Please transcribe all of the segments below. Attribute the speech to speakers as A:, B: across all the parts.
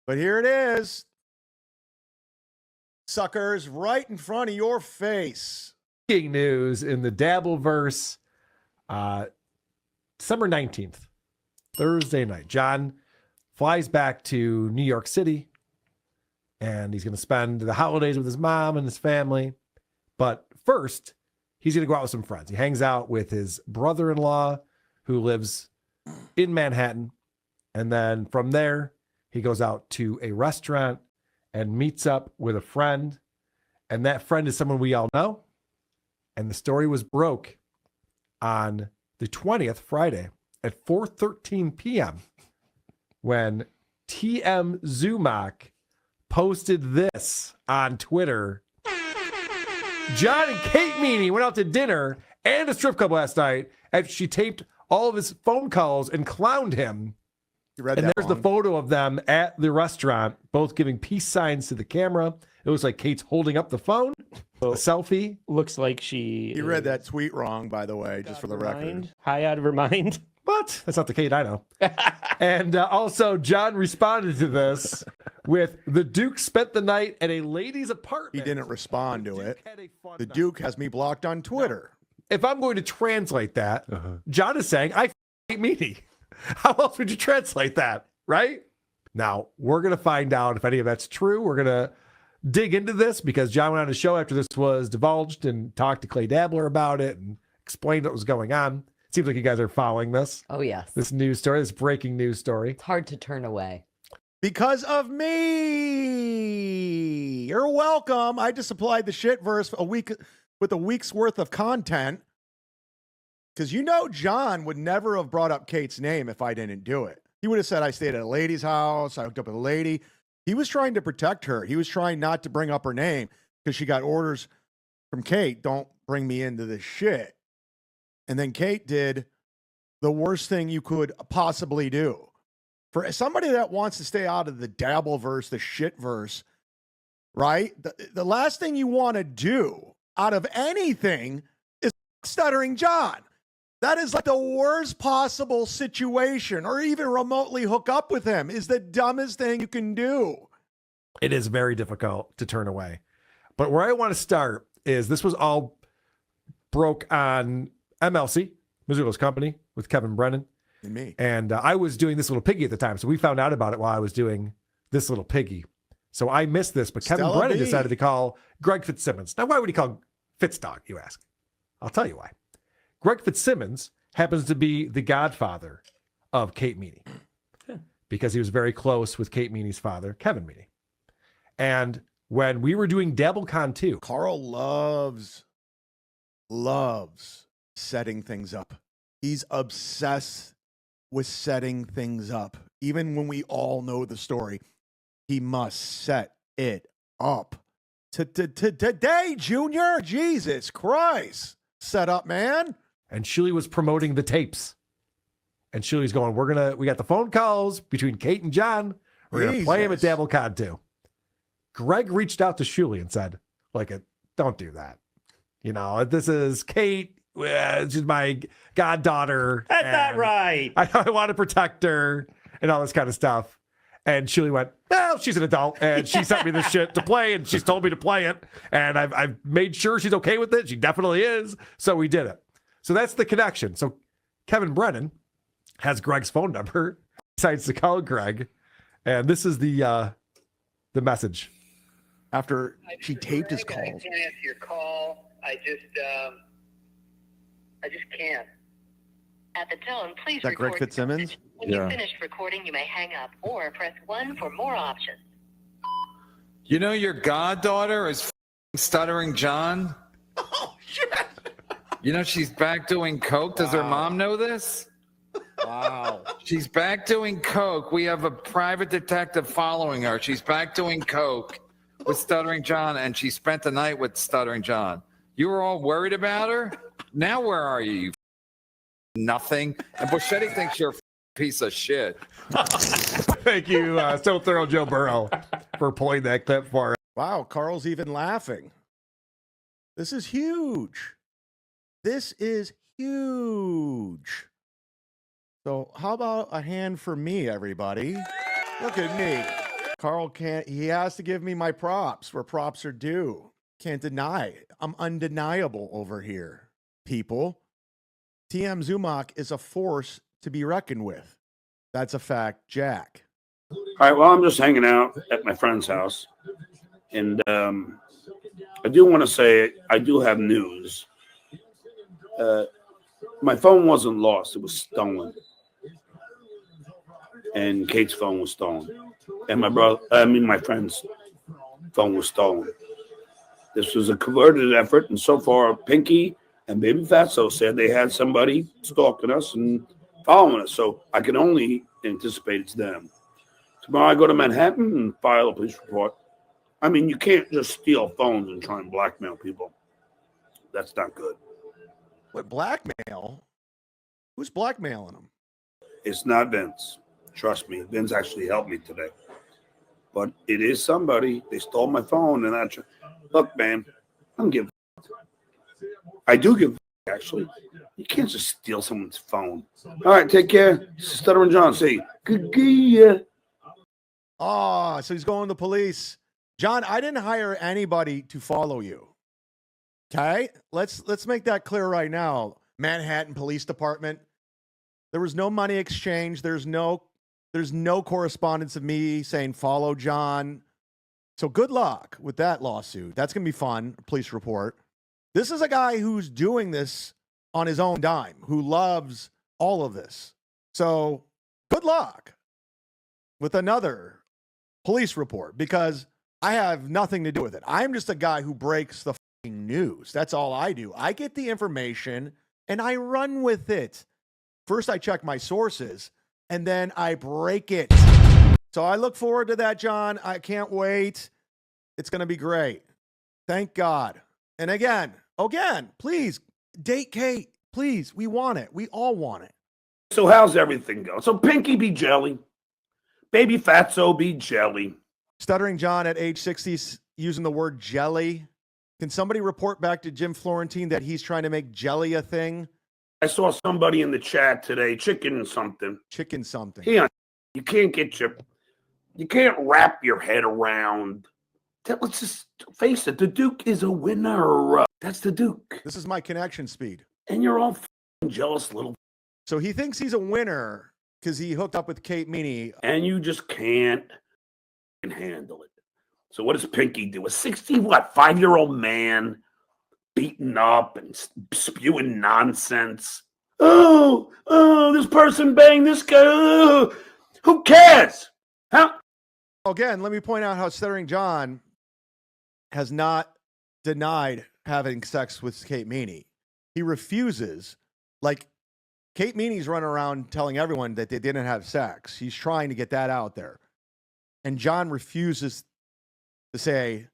A: But here it is. Suckers, right in front of your face.
B: Breaking news in the Dabbleverse, December 19th, Thursday night. John flies back to New York City, and he's going to spend the holidays with his mom and his family. But first, he's going to go out with some friends. He hangs out with his brother-in-law, who lives in Manhattan. And then from there, he goes out to a restaurant and meets up with a friend. And that friend is someone we all know. And the story was broke on the 20th, Friday, at 4:13 p.m. when TM Zumock posted this on Twitter. John and Kate Meaney went out to dinner and a strip club last night after she taped all of his phone calls and clowned him. And there's the photo of them at the restaurant, both giving peace signs to the camera. It looks like Kate's holding up the phone, a selfie.
C: Looks like she...
A: You read that tweet wrong, by the way, just for the record.
C: High out of her mind.
B: But that's not the Kate I know. And also, John responded to this with, the Duke spent the night at a lady's apartment.
A: He didn't respond to it. The Duke has me blocked on Twitter.
B: If I'm going to translate that, John is saying, I hate Meaney. How else would you translate that, right? Now, we're going to find out if any of that's true. We're going to dig into this because John went on a show after this was divulged and talked to Clay Dabbler about it and explained what was going on. Seems like you guys are following this.
D: Oh, yes.
B: This news story, this breaking news story.
D: It's hard to turn away.
A: Because of me. You're welcome. I just supplied the shitverse a week with a week's worth of content. Because you know John would never have brought up Kate's name if I didn't do it. He would have said I stayed at a lady's house. I hooked up with a lady. He was trying to protect her. He was trying not to bring up her name because she got orders from Kate. Don't bring me into this shit. And then Kate did the worst thing you could possibly do. For somebody that wants to stay out of the Dabbleverse, the shitverse, right? The last thing you want to do out of anything is stuttering John. That is like the worst possible situation, or even remotely hook up with him is the dumbest thing you can do.
B: It is very difficult to turn away. But where I want to start is this was all broke on MLC, Missoula's company, with Kevin Brennan.
A: And me.
B: And I was doing This Little Piggy at the time. So we found out about it while I was doing This Little Piggy. So I missed this, but Kevin Brennan decided to call Greg Fitzsimmons. Now, why would he call Fitzdog, you ask? I'll tell you why. Greg Fitzsimmons happens to be the godfather of Kate Meaney because he was very close with Kate Meaney's father, Kevin Meaney. And when we were doing DabbleCon 2,
A: Carl loves setting things up. He's obsessed with setting things up. Even when we all know the story, he must set it up. Today, Junior, Jesus Christ. Set up, man.
B: And Shuli was promoting the tapes. And Shuli's going, we got the phone calls between Kate and John. We're going to play him at DabbleCon 2. Greg reached out to Shuli and said, don't do that. You know, this is Kate. She's my goddaughter.
C: That's not right.
B: I want to protect her and all this kind of stuff. And Shuli went, well, she's an adult, and she sent me this shit to play, and she's told me to play it, and I've made sure she's okay with it. She definitely is, so we did it. So that's the connection. So Kevin Brennan has Greg's phone number, decides to call Greg, and this is the message.
A: After she taped his call.
E: I can't answer your call. I just can't.
F: At the tone, please
A: Is that Greg
F: record.
A: Fitzsimmons?
F: When you've finished recording, you may hang up or press 1 for more options.
G: You know your goddaughter is stuttering John?
A: Oh, shit.
G: You know she's back doing coke? Does her mom know this?
A: Wow.
G: She's back doing coke. We have a private detective following her. She's back doing coke with stuttering John, and she spent the night with stuttering John. You were all worried about her? Now where are you? Nothing. And Buschetti thinks you're a piece of shit.
B: Thank you, so thorough Joe Burrow, for pulling that clip for us.
A: Wow, Carl's even laughing. This is huge. This is huge. So how about a hand for me, everybody? Look at me. Carl can't, he has to give me my props where props are due. Can't deny it. I'm undeniable over here, people. TM Zumock is a force to be reckoned with. That's a fact, Jack.
D: All right, well, I'm just hanging out at my friend's house. And I do want to say I do have news. My phone wasn't lost. It was stolen. And Kate's phone was stolen. And my friend's phone was stolen. This was a concerted effort. And so far, Pinky and Baby Fatso said they had somebody stalking us and following us. So I can only anticipate it's them. Tomorrow I go to Manhattan and file a police report. I mean, you can't just steal phones and try and blackmail people. That's not good.
A: What, blackmail? Who's blackmailing him?
D: It's not Vince. Trust me. Vince actually helped me today. But it is somebody. They stole my phone. And look, man, I don't give. I do give, actually. You can't just steal someone's phone. All right, take care. Stuttering John, say, good.
A: Oh, so he's going to the police. John, I didn't hire anybody to follow you. Okay? Let's make that clear right now. Manhattan Police Department. There was no money exchange. There's no correspondence of me saying follow John. So good luck with that lawsuit. That's going to be fun. Police report. This is a guy who's doing this on his own dime, who loves all of this. So good luck with another police report, because I have nothing to do with it. I'm just a guy who breaks the fucking news. That's all I do. I get the information and I run with it. First, I check my sources and then I break it. So I look forward to that, John. I can't wait. It's going to be great. Thank God. And again, please date Kate. Please. We want it. We all want it.
D: So how's everything going? So Pinky be jelly. Baby Fatso be jelly.
A: Stuttering John at age 60 using the word jelly. Can somebody report back to Jim Florentine that he's trying to make jelly a thing?
D: I saw somebody in the chat today, chicken something.
A: Yeah.
D: You can't wrap your head around. Let's just face it. The Duke is a winner. That's the Duke.
A: This is my connection speed.
D: And you're all jealous little.
A: So he thinks he's a winner because he hooked up with Kate Meaney.
D: And you just can't handle it. So what does Pinky do? A 5-year-old man beaten up and spewing nonsense. Oh, this person banged this guy. Oh, who cares? How?
A: Again, let me point out how Stuttering John has not denied having sex with Kate Meaney. He refuses. Like, Kate Meaney's running around telling everyone that they didn't have sex. He's trying to get that out there. And John refuses to say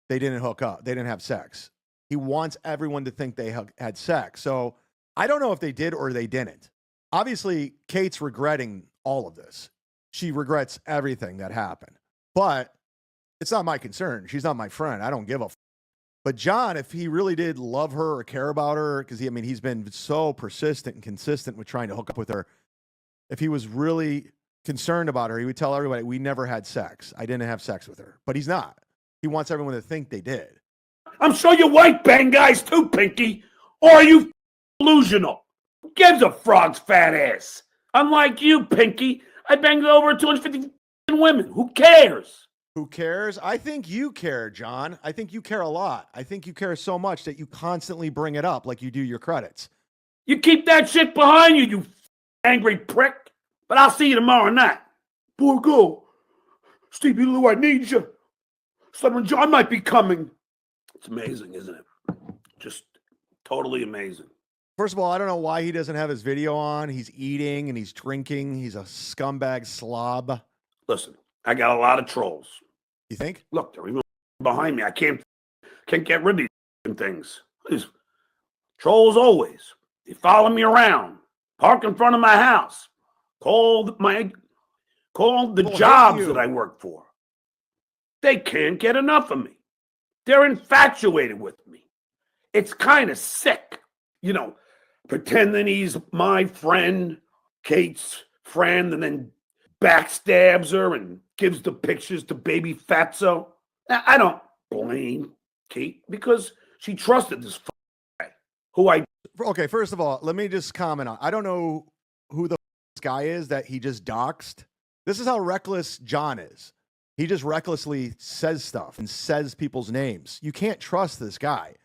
A: they didn't hook up. They didn't have sex. He wants everyone to think they had sex. So I don't know if they did or they didn't. Obviously, Kate's regretting all of this. She regrets everything that happened. But it's not my concern. She's not my friend. I don't give a f. But John, if he really did love her or care about her, because he's been so persistent and consistent with trying to hook up with her. If he was really concerned about her, he would tell everybody, we never had sex. I didn't have sex with her. But he's not. He wants everyone to think they did.
D: I'm sure your wife bang guys too, Pinky. Or are you delusional? Who gives a frog's fat ass? Unlike you, Pinky, I banged over 250 women. Who cares?
A: Who cares? I think you care, John. I think you care a lot. I think you care so much that you constantly bring it up like you do your credits.
D: You keep that shit behind you angry prick. But I'll see you tomorrow night. Poor girl. Stevie Lou, I need you. Someone John might be coming. It's amazing, isn't it? Just totally amazing.
A: First of all, I don't know why he doesn't have his video on. He's eating and he's drinking. He's a scumbag slob.
D: Listen, I got a lot of trolls.
A: You think?
D: Look, they're even behind me. I can't get rid of these things. These trolls always. They follow me around. Park in front of my house. Call the jobs that I work for. They can't get enough of me. They're infatuated with me. It's kind of sick. Pretending he's my friend, Kate's friend, and then backstabs her and gives the pictures to baby Fatso. Now, I don't blame Kate because she trusted this guy who I
A: Okay, first of all, let me just comment on. I don't know who the this guy is that he just doxed. This is how reckless John is. He just recklessly says stuff and says people's names. You can't trust this guy.